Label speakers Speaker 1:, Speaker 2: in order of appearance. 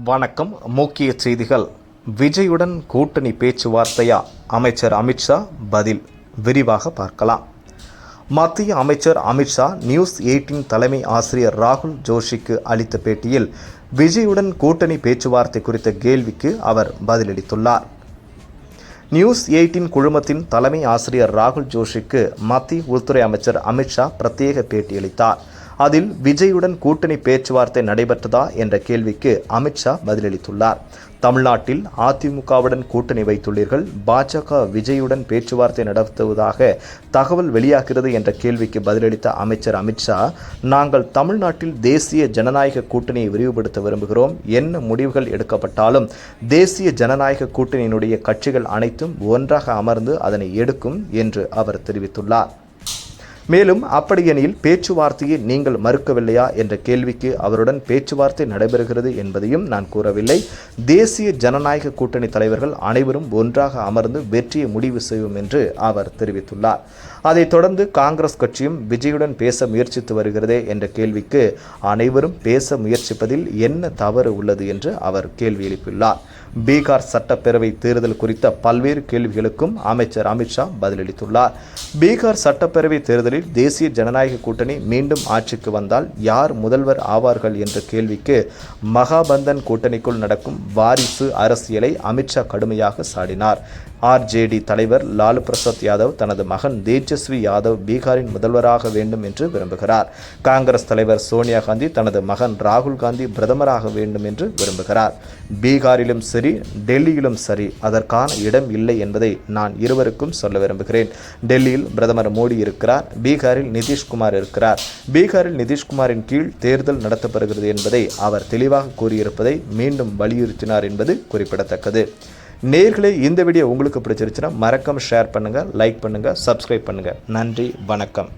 Speaker 1: வணக்கம். முக்கிய செய்திகள். விஜயுடன் கூட்டணி பேச்சுவார்த்தையா? அமைச்சர் அமித்ஷா பதில். விரிவாக பார்க்கலாம். மத்திய அமைச்சர் அமித்ஷா நியூஸ் 18 தலைமை ஆசிரியர் ராகுல் ஜோஷிக்கு அளித்த பேட்டியில் விஜயுடன் கூட்டணி பேச்சுவார்த்தை குறித்த கேள்விக்கு அவர் பதிலளித்துள்ளார். நியூஸ் 18 குழுமத்தின் தலைமை ஆசிரியர் ராகுல் ஜோஷிக்கு மத்திய உள்துறை அமைச்சர் அமித்ஷா பிரத்யேக பேட்டியளித்தார். அதில் விஜயுடன் கூட்டணி பேச்சுவார்த்தை நடைபெற்றதா என்ற கேள்விக்கு அமித்ஷா பதிலளித்துள்ளார். தமிழ்நாட்டில் அதிமுகவுடன் கூட்டணி வைத்துள்ளீர்கள், பாஜக விஜயுடன் பேச்சுவார்த்தை நடத்துவதாக தகவல் வெளியாகிறது என்ற கேள்விக்கு பதிலளித்த அமைச்சர் அமித்ஷா, நாங்கள் தமிழ்நாட்டில் தேசிய ஜனநாயக கூட்டணியை விரிவுபடுத்த விரும்புகிறோம். என்ன முடிவுகள் எடுக்கப்பட்டாலும் தேசிய ஜனநாயக கூட்டணியினுடைய கட்சிகள் அனைத்தும் ஒன்றாக அமர்ந்து அதனை எடுக்கும் என்று அவர் தெரிவித்துள்ளார். மேலும் அப்படியெனில் பேச்சுவார்த்தையை நீங்கள் மறுக்கவில்லையா என்ற கேள்விக்கு அவருடன் பேச்சுவார்த்தை நடைபெறுகிறது என்பதையும் நான் கூறவில்லை. தேசிய ஜனநாயக கூட்டணி தலைவர்கள் அனைவரும் ஒன்றாக அமர்ந்து வெற்றியை முடிவு செய்வோம் என்று அவர் தெரிவித்துள்ளார். அதைத் தொடர்ந்து காங்கிரஸ் கட்சியும் விஜயுடன் பேச முயற்சித்து வருகிறதே என்ற கேள்விக்கு அனைவரும் பேச முயற்சிப்பதில் என்ன தவறு உள்ளது என்று அவர் கேள்வி எழுப்பியுள்ளார். பீகார் சட்டப்பேரவை தேர்தல் குறித்த பல்வேறு கேள்விகளுக்கும் அமைச்சர் அமித்ஷா பதிலளித்துள்ளார். பீகார் சட்டப்பேரவை தேர்தலில் தேசிய ஜனநாயக கூட்டணி மீண்டும் ஆட்சிக்கு வந்தால் யார் முதல்வர் ஆவார்கள் என்ற கேள்விக்கு மகாபந்தன் கூட்டணிக்குள் நடக்கும் வாரிசு அரசியலை அமித்ஷா கடுமையாக சாடினார். ஆர்ஜேடி தலைவர் லாலு பிரசாத் யாதவ் தனது மகன் தேஜஸ்வி யாதவ் பீகாரின் முதல்வராக வேண்டும் என்று விரும்புகிறார். காங்கிரஸ் தலைவர் சோனியா காந்தி தனது மகன் ராகுல் காந்தி பிரதமராக வேண்டும் என்று விரும்புகிறார். பீகாரிலும் சரி, டெல்லியிலும் சரி, அதற்கான இடம் இல்லை என்பதை நான் இருவருக்கும் சொல்ல விரும்புகிறேன். டெல்லியில் பிரதமர் மோடி இருக்கிறார், பீகாரில் நிதிஷ்குமார் இருக்கிறார். பீகாரில் நிதிஷ்குமாரின் கீழ் தேர்தல் நடத்தப்படுகிறது என்பதை அவர் தெளிவாக கூறியிருப்பதை மீண்டும் வலியுறுத்தினார் என்பது குறிப்பிடத்தக்கது. நேயர்களே, இந்த வீடியோ உங்களுக்கு பிடிச்சிருச்சுன்னா மறக்காம ஷேர் பண்ணுங்க, லைக் பண்ணுங்க, சப்ஸ்கிரைப் பண்ணுங்க. நன்றி, வணக்கம்.